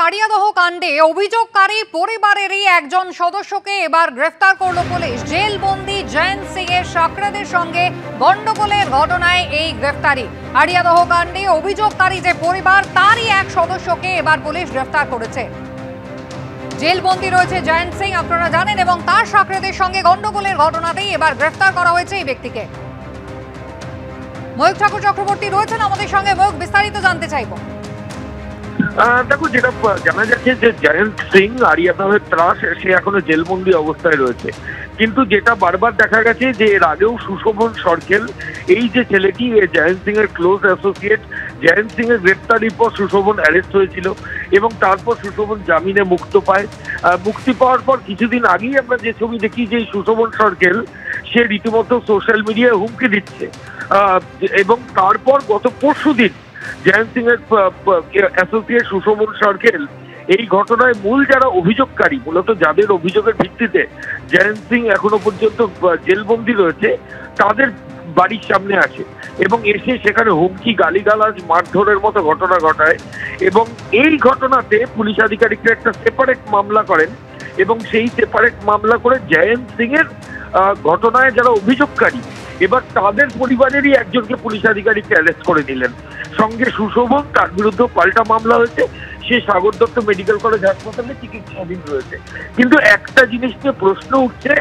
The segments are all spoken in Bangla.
আড়িয়াদহ কাণ্ডে অভিযোগকারী পরিবারেরই একজন সদস্যকে এবার গ্রেফতার করল পুলিশ। জেলবন্দি জয়ন্ত সিং এর সাকরাদের সঙ্গে গন্ডগোলের ঘটনায় এই গ্রেফতারি। আড়িয়াদহ কাণ্ডে অভিযোগকারী যে পরিবার তারই এক সদস্যকে এবার পুলিশ গ্রেফতার করেছে। জেলবন্দি রয়েছে জয়ন্ত সিং, আপনারা জানেন, এবং তার সাকরাদের সঙ্গে গন্ডগোলের ঘটনাতেই এবার গ্রেফতার করা হয়েছে এই ব্যক্তিকে। ময়ূক ঠাকুর চক্রবর্তী রয়েছেন আমাদের সঙ্গে। ময়ূক, বিস্তারিত জানতে চাইবো। দেখো, যেটা জানা যাচ্ছে যে জয়ন্ত সিং আড়িয়াদহের ত্রাস, সে এখনো জেলবন্দি অবস্থায় রয়েছে। কিন্তু যেটা বারবার দেখা গেছে যে এর আগেও সুশোভন সরকেল, এই যে ছেলেটি জয়ন্ত সিং এর ক্লোজ অ্যাসোসিয়েট, জয়ন্ত সিং এর গ্রেপ্তারির পর সুশোভন অ্যারেস্ট হয়েছিল এবং তারপর সুশোভন জামিনে মুক্তি পায়। মুক্তি পাওয়ার পর কিছুদিন আগেই আমরা যে ছবি দেখি যে সুশোভন সরকেল সে রীতিমতো সোশ্যাল মিডিয়ায় হুমকি দিচ্ছে, এবং তারপর গত পরশুদিন জয়ন্ত সিং এর অ্যাসোসিয়েট সুশোভন সরকেল এই ঘটনায় মূল যারা অভিযোগকারী, মূলত যাদের অভিযোগের ভিত্তিতে জয়ন্ত সিং এখনো পর্যন্ত জেলবন্দি রয়েছে, তাদের বাড়ির সামনে আসে এবং এসে সেখানে হুমকি, গালিগালাজ, মারধরের মতো ঘটনা ঘটায়। এবং এই ঘটনাতে পুলিশ আধিকারিকরা একটা সেপারেট মামলা করেন এবং সেই সেপারেট মামলা করে জয়ন্ত সিং এর ঘটনায় যারা অভিযোগকারী এবার তাদের পরিবারেরই একজনকে পুলিশ আধিকারিক অ্যারেস্ট করে নিলেন। সঙ্গে সুশোভন, তার বিরুদ্ধে পাল্টা মামলা হয়েছে, সে সাগর দত্ত মেডিকেল কলেজ হাসপাতালে চিকিৎসাধীন রয়েছে। কিন্তু একটা জিনিস নিয়ে প্রশ্ন উঠছে,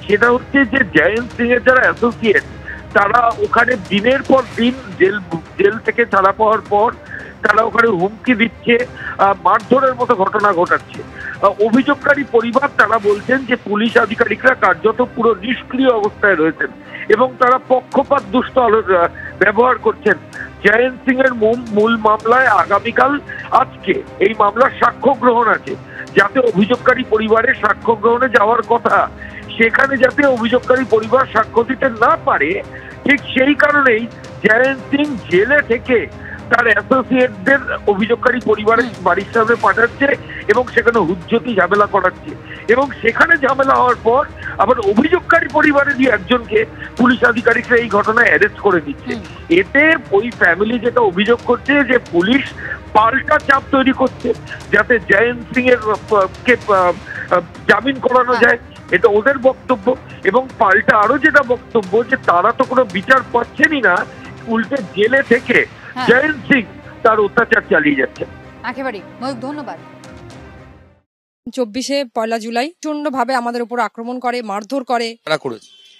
সেটা হচ্ছে যে জয়ন্ত সিং এর যারা অ্যাসোসিয়েট তারা ওখানে দিনের পর দিন জেল থেকে ছাড়া পাওয়ার পর তারা ওখানে হুমকি দিচ্ছে, মারধরের মতো ঘটনা ঘটাচ্ছে। অভিযোগকারী পরিবার তারা বলছেন যে পুলিশ আধিকারিকরা কার্যত পুরো নিষ্ক্রিয় অবস্থায় রয়েছেন এবং তারা পক্ষপাত দুষ্ট ব্যবহার করছেন। জয়ন্ত সিং এর মূল মামলায় আগামীকাল আজকে এই মামলার সাক্ষ্য গ্রহণ আছে, যাতে অভিযোগকারী পরিবারের সাক্ষ্য গ্রহণে যাওয়ার কথা, সেখানে যাতে অভিযোগকারী পরিবার সাক্ষ্য দিতে না পারে, ঠিক সেই কারণেই জয়ন্ত সিং জেলে থেকে তার অ্যাসোসিয়েটদের অভিযোগকারী পরিবারের বাড়ির সামনে পাঠাচ্ছে এবং সেখানে হুজ্জতি ঝামেলা করাচ্ছে। এবং সেখানে ঝামেলা হওয়ার পর আবার অভিযোগকারী পরিবারেরই একজনকে পুলিশ আধিকারিকরা এই ঘটনায় অ্যারেস্ট করে দিচ্ছে। এতে ওই ফ্যামিলি যেটা অভিযোগ করছে যে পুলিশ পাল্টা চাপ তৈরি করছে যাতে জয়ন্ত সিং এর কে জামিন করানো যায়, এটা ওদের বক্তব্য। এবং পাল্টা আরো যেটা বক্তব্য যে তারা তো কোনো বিচার পাচ্ছেনই না, উল্টে জেলে থেকে জয়ন্ত সিং তার অত্যাচার চালিয়ে যাচ্ছে। একেবারে ধন্যবাদ। 24 পয়লা জুলাই প্রচন্ডভাবে আমাদের উপর আক্রমণ করে, মারধর করে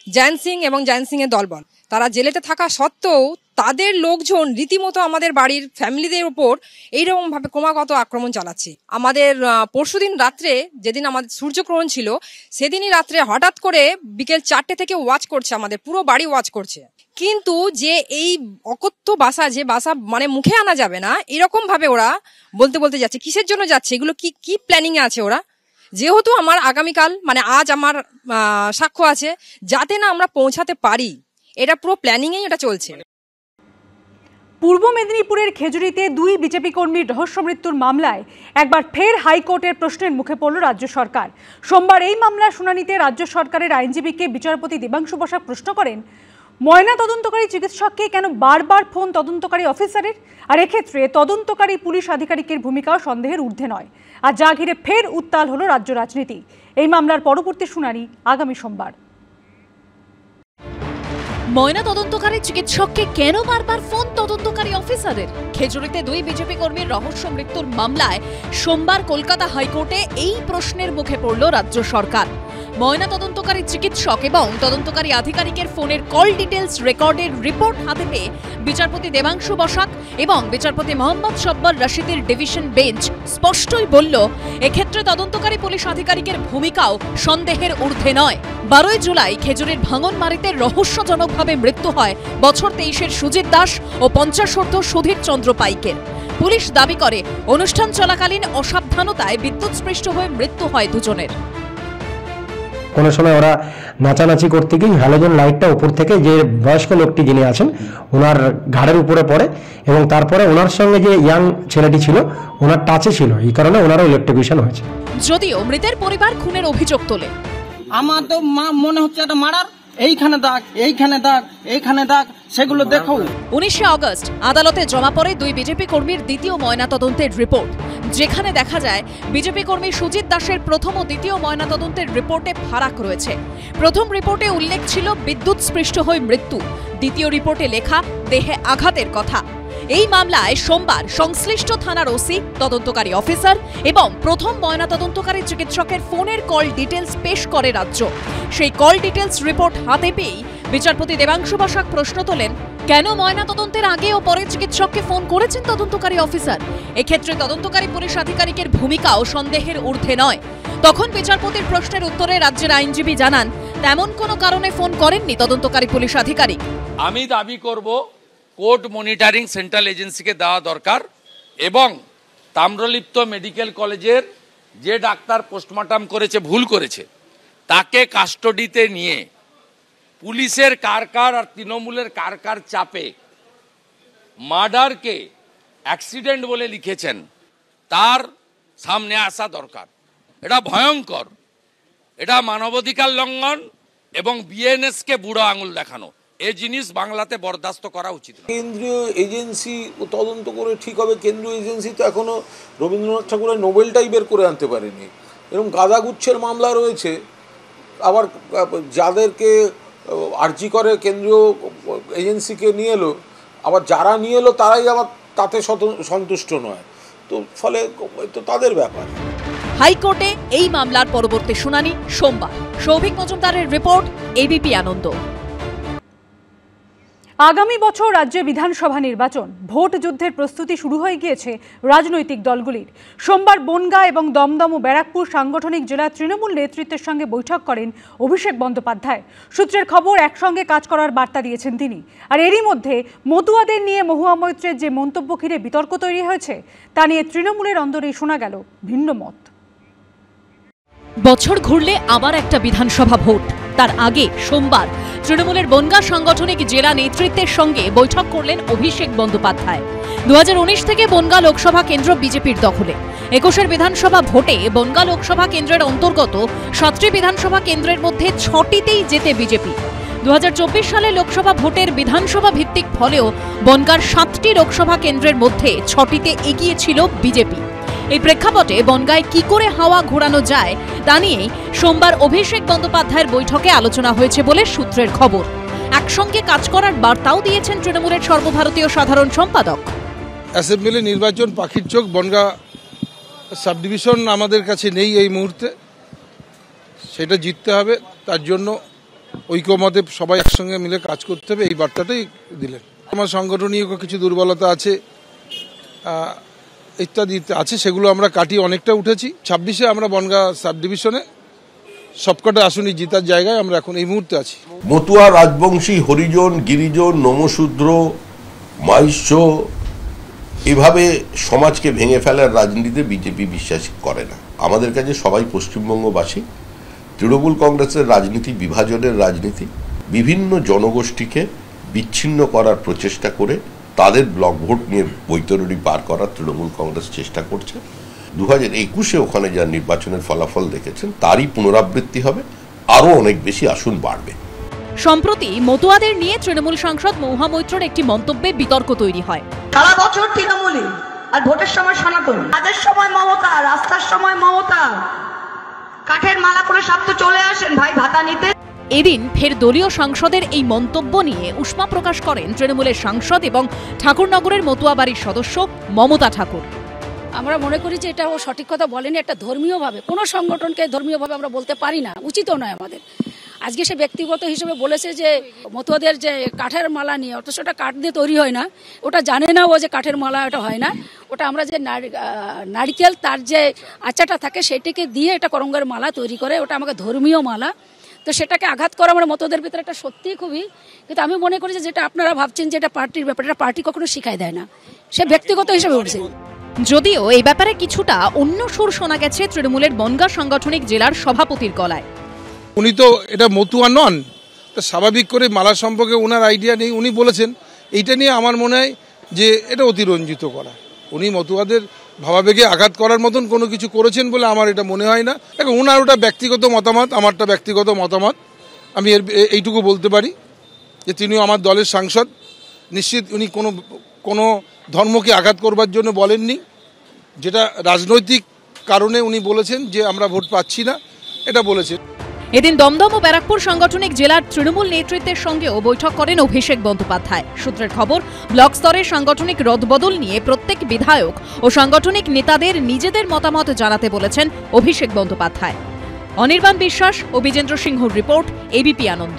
জয়ন্ত সিং এবং জয়ন্ত সিং এর দলবল। তারা জেলেতে থাকা সত্ত্বেও তাদের লোকজন রীতিমতো আমাদের বাড়ির ফ্যামিলিদের উপর এইরকম ভাবে ক্রমাগত আক্রমণ চালাচ্ছে। আমাদের পরশুদিন রাত্রে, যেদিন আমাদের সূর্যগ্রহণ ছিল, সেদিনই রাত্রে হঠাৎ করে বিকেল 4টে থেকে ওয়াচ করছে, আমাদের পুরো বাড়ি ওয়াচ করছে। কিন্তু যে এই অকথ্য ভাষা, যে ভাষা মানে মুখে আনা যাবে না, এরকম ভাবে ওরা বলতে যাচ্ছে। কিসের জন্য যাচ্ছে, এগুলো কি প্ল্যানিং এ আছে ওরা? যেহেতু আমার আগামীকাল মানে আজ আমার সাক্ষ্য আছে, যাতে না আমরা পৌঁছাতে পারি, এটা পুরো প্ল্যানিং এই এটা চলছে। পূর্ব মেদিনীপুরের খেজুরিতে 2 বিজেপি কর্মীর রহস্য মৃত্যুর মামলায় একবার ফের হাইকোর্টের প্রশ্নের মুখে পড়ল রাজ্য সরকার। সোমবার এই মামলার শুনানিতে রাজ্য সরকারের আইনজীবীকে বিচারপতি দেবাংশু বসাক প্রশ্ন করেন, ময়না তদন্তকারী চিকিৎসককে কেন বারবার ফোন তদন্তকারী অফিসারের, আর এক্ষেত্রে তদন্তকারী পুলিশ আধিকারিকের ভূমিকাও সন্দেহের ঊর্ধ্বে নয়। আর যা ঘিরে ফের উত্তাল হলো রাজ্য রাজনীতি। এই মামলার পরবর্তী শুনানি আগামী সোমবার। ময়না তদন্তকারী চিকিৎসককে কেন বারবার ফোন তদন্তকারী অফিসারের? খেজুরিতে 2 বিজেপি কর্মীর রহস্য মৃত্যুর মামলায় সোমবার কলকাতা হাইকোর্টে এই প্রশ্নের মুখে পড়ল রাজ্য সরকার। ময়না তদন্তকারী চিকিৎসক এবং তদন্তকারী আধিকারিকের ফোনের কল ডিটেলস রেকর্ডের রিপোর্ট হাতে পেয়ে বিচারপতি দেবাংশু বসাক এবং বিচারপতি মোহাম্মদ সব্বর রশিদের ডিভিশন বেঞ্চ স্পষ্টই বলল, এক্ষেত্রে তদন্তকারী পুলিশ আধিকারিকের ভূমিকাও সন্দেহের ঊর্ধ্বে নয়। 12 জুলাই খেজুরির ভাঙনবাড়িতে রহস্যজনকভাবে মৃত্যু হয় বছর 23-এর সুজিত দাস ও 50 সুধীর চন্দ্র পাইকের। পুলিশ দাবি করে অনুষ্ঠান চলাকালীন অসাবধানতায় বিদ্যুৎস্পৃষ্ট হয়ে মৃত্যু হয় দুজনের। কোনো সময় ওরা নাচানাচি করতে গিয়ে হ্যালোজেন লাইটটা উপর থেকে যে বয়স্ক লোকটি যিনি আছেন ওনার ঘাড়ের উপরে পড়ে এবং তারপরে ওনার সঙ্গে যে ইয়াং ছেলেটি ছিল ওনার টাচে ছিল, এই কারণে ওনারও ইলেকট্রিকিউশন হয়েছে। যদিও মৃতের পরিবার খুনের অভিযোগ তোলে। আমার তো মনে হচ্ছে এটা মারার, এইখানে দাগ, এইখানে দাগ, এইখানে দাগ, সেগুলো দেখো। 19শে আগস্ট আদালতে জমা পড়ে দুই বিজেপি কর্মীর দ্বিতীয় ময়নাতদন্তের রিপোর্ট, যেখানে দেখা যায় বিজেপি কর্মী সুজিত দাসের প্রথম ও দ্বিতীয় ময়নাতদন্তের রিপোর্টে ফারাক রয়েছে। প্রথম রিপোর্টে উল্লেখ ছিল বিদ্যুৎ স্পৃষ্ট হয়ে মৃত্যু, দ্বিতীয় রিপোর্টে লেখা দেহে আঘাতের কথা। এই মামলায় সোমবার সংশ্লিষ্ট থানার ওসি, তদন্তকারী অফিসার এবং প্রথম ময়নাতদন্তকারী চিকিৎসকের ফোনের কল ডিটেলস পেশ করে রাজ্য। সেই কল ডিটেলস রিপোর্ট হাতে পেয়েই বিচারপতি দেবাংশু বসাক প্রশ্ন তোলেন, কেন ময়নাতদন্তের আগে ও পরে চিকিৎসককে ফোন করেছেন তদন্তকারী অফিসার? এক্ষেত্রে তদন্তকারী পুলিশ আধিকারিকের ভূমিকাও সন্দেহের ঊর্ধ্বে নয়। তখন বিচারপতির প্রশ্নের উত্তরে রাজ্যের আইনজীবী জানান, তেমন কোনো কারণে ফোন করেননি তদন্তকারী পুলিশ আধিকারিক। আমি দাবি করব কোর্ট মনিটরিং সেন্ট্রাল এজেন্সিকে দেওয়া দরকার এবং তাম্রলিপ্ত মেডিকেল কলেজের যে ডাক্তার পোস্টমর্টম করেছে, ভুল করেছে, তাকে কাস্টডিতে নিয়ে পুলিশের কারকার আর তৃণমূলের কারকার চাপে মার্ডারকে অ্যাক্সিডেন্ট বলে লিখেছেন, তার সামনে আসা দরকার। এটা ভয়ঙ্কর, এটা মানবাধিকার লঙ্ঘন এবং বিএনএসকে বুড়ো আঙুল দেখানো। এই জিনিস বাংলাতে বরদাস্ত করা উচিত। কেন্দ্রীয় এজেন্সি তদন্ত করে ঠিক হবে। কেন্দ্রীয় এজেন্সি তো এখনো রবীন্দ্রনাথ ঠাকুরের নোবেলটাই বের করে আনতে পারেনি। এরকম গাদাগুচ্ছের মামলা রয়েছে। আবার যাদেরকে আর্জি করে কেন্দ্রীয় এজেন্সিকে নিয়ে এলো, আবার যারা নিয়ে এলো তারাই আবার তাতে সন্তুষ্ট নয়, তো ফলে তো তাদের ব্যাপার। হাইকোর্টে এই মামলার পরবর্তী শুনানি সোমবার। সৌভিক মজুমদারের রিপোর্ট, এবিপি আনন্দ। আগামী বছর রাজ্যে বিধানসভা নির্বাচন, ভোট যুদ্ধের প্রস্তুতি শুরু হয়ে গিয়েছে রাজনৈতিক দলগুলির। সোমবার বনগাঁ এবং দমদম ও ব্যারাকপুর সাংগঠনিক জেলা তৃণমূল নেতৃত্বের সঙ্গে বৈঠক করেন অভিষেক বন্দ্যোপাধ্যায়। সূত্রের খবর, একসঙ্গে কাজ করার বার্তা দিয়েছেন তিনি। আর এরই মধ্যে মতুয়াদের নিয়ে মহুয়া মৈত্রের যে মন্তব্য ঘিরে বিতর্ক তৈরি হয়েছে, তা নিয়ে তৃণমূলের অন্দরেই শোনা গেল ভিন্ন মত। বছর ঘুরলে আবার একটা বিধানসভা ভোট। তার আগে সোমবার তৃণমূলের বনগাঁ সাংগঠনিক জেলা নেতৃত্বের সঙ্গে বৈঠক করলেন অভিষেক বন্দ্যোপাধ্যায়। 2019 থেকে বনগাঁ লোকসভা কেন্দ্র বিজেপির দখলে। 21 বিধানসভা ভোটে বনগাঁ লোকসভা কেন্দ্রের অন্তর্গত 7টি বিধানসভা কেন্দ্রের মধ্যে 6টিতেই জেতে বিজেপি। 2024 সালে লোকসভা ভোটের বিধানসভা ভিত্তিক ফলেও বনগাঁর 7টি লোকসভা কেন্দ্রের মধ্যে 6টিতে এগিয়ে ছিল বিজেপি। এই প্রেক্ষাপটে বনগাঁয় কি করে হাওয়া ঘোরানো যায় তা নিয়ে সোমবার অভিষেক বন্দ্যোপাধ্যায়ের বৈঠকে আলোচনা হয়েছে বলে সূত্রের খবর। একসঙ্গে কাজ করার বার্তাও দিয়েছেন তৃণমূলের সর্বভারতীয় সাধারণ সম্পাদক। অ্যাসেম্বলি নির্বাচন পাখির চোখ, বনগাঁ সাব ডিভিশন আমাদের কাছে নেই এই মুহূর্তে, সেটা জিততে হবে। তার জন্য ঐক্যমতে সবাই একসঙ্গে মিলে কাজ করতে হবে, এই বার্তাটাই দিলেন। আমার সাংগঠনিক কিছু দুর্বলতা আছে, ইত্যাদি আছে, সেগুলো আমরা কাটিয়ে অনেকটা উঠেছি। 26-এ আমরা বনগাঁ সাব ডিভিশনে সবকটা আসনই জিতার জায়গায় আমরা এখন এই মুহূর্তে আছি। মতুয়া, রাজবংশী, হরিজন, গিরিজন, নমশূদ্র, মাইশ্য, এভাবে সমাজকে ভেঙে ফেলার রাজনীতিতে বিজেপি বিশ্বাস করে না। আমাদের কাছে সবাই পশ্চিমবঙ্গবাসী। তৃণমূল কংগ্রেসের রাজনীতি বিভাজনের রাজনীতি, বিভিন্ন জনগোষ্ঠীকে বিচ্ছিন্ন করার প্রচেষ্টা করে তাদের ব্লক ভোট নিয়ে বৈতরণী পার করার তৃণমূল কংগ্রেস চেষ্টা করছে। 2021-এ ওখানে যা নির্বাচনের ফলাফল দেখেছেন তারই পুনরাবৃত্তি হবে, আরো অনেক বেশি আসন বাড়বে। সম্প্রতি মতুয়াদের নিয়ে তৃণমূল সাংসদ মহুয়া মৈত্রের একটি মন্তব্যে বিতর্ক তৈরি হয়। সারা বছর তৃণমূলই, আর ভোটের সময় সনাতন। কাজের সময় মমতা, রাস্তার সময় মমতা, কাঠের মালা করে সব তো চলে আসেন ভাই ভাতা নিতে। এদিন ফের দলীয় সাংসদের এই মন্তব্য নিয়ে উষ্মা প্রকাশ করেন তৃণমূলের সাংসদ এবং ঠাকুরনগরের মতুয়া বাড়ির সদস্য মমতা ঠাকুর। আমরা মনে করি যে এটা ও সঠিক কথা বলেনি। একটা ধর্মীয়ভাবে কোনো সংগঠনকে ধর্মীয়ভাবে আমরা বলতে পারি না, উচিতও নয় আমাদের। আজকে সে ব্যক্তিগত হিসেবে বলেছে যে মতুয়াদের যে কাঠের মালা নিয়ে, অথচ ওটা কাঠ দিয়ে তৈরি হয় না, ওটা জানে না ও যে কাঠের মালা ওটা হয় না, ওটা আমরা যে নারিকেল তার যে আচাটা থাকে সেটিকে দিয়ে এটা করঙ্গের মালা তৈরি করে, ওটা আমাকে ধর্মীয় মালা। তো সেটাকে আঘাত করা আমার মতদের ভিতরে একটা সত্যিই খুবই, কিন্তু আমি মনে করি যে যেটা আপনারা ভাবছেন যে এটা পার্টির ব্যাপার, এটা পার্টি কখনো শিখায় দেয় না, সে ব্যক্তিগত হিসেবে বলছে। যদিও এই ব্যাপারে কিছুটা অন্য সুর শোনা গেছে তৃণমূলের বনগাঁ সাংগঠনিক জেলার সভাপতির গলায়। উনি তো এটা মতুয়া নন, তা স্বাভাবিক করে মালা সম্পর্কে ওনার আইডিয়া নেই। উনি বলেছেন এইটা নিয়ে আমার মনে হয় যে এটা অতিরঞ্জিত করা। উনি মতুয়াদের ভাবাবেগে আঘাত করার মতন কোনো কিছু করেছেন বলে আমার এটা মনে হয় না। দেখো, ওনার ওটা ব্যক্তিগত মতামত, আমারটা ব্যক্তিগত মতামত। আমি এইটুকু বলতে পারি যে তিনিও আমার দলের সাংসদ, নিশ্চিত উনি কোনো ধর্মকে আঘাত করবার জন্য বলেননি, যেটা রাজনৈতিক কারণে উনি বলেছেন যে আমরা ভোট পাচ্ছি না, এটা বলেছেন। এদিন দমদম ও ব্যারাকপুর সাংগঠনিক জেলার তৃণমূল নেতৃত্বের সঙ্গেও বৈঠক করেন অভিষেক বন্দ্যোপাধ্যায়। সূত্রের খবর, ব্লক স্তরে সাংগঠনিক রদবদল নিয়ে প্রত্যেক বিধায়ক ও সাংগঠনিক নেতাদের নিজেদের মতামত জানাতে বলেছেন অভিষেক বন্দ্যোপাধ্যায়। অনির্বাণ বিশ্বাস ও বিজেন্দ্র সিংহর রিপোর্ট, এবিপি আনন্দ।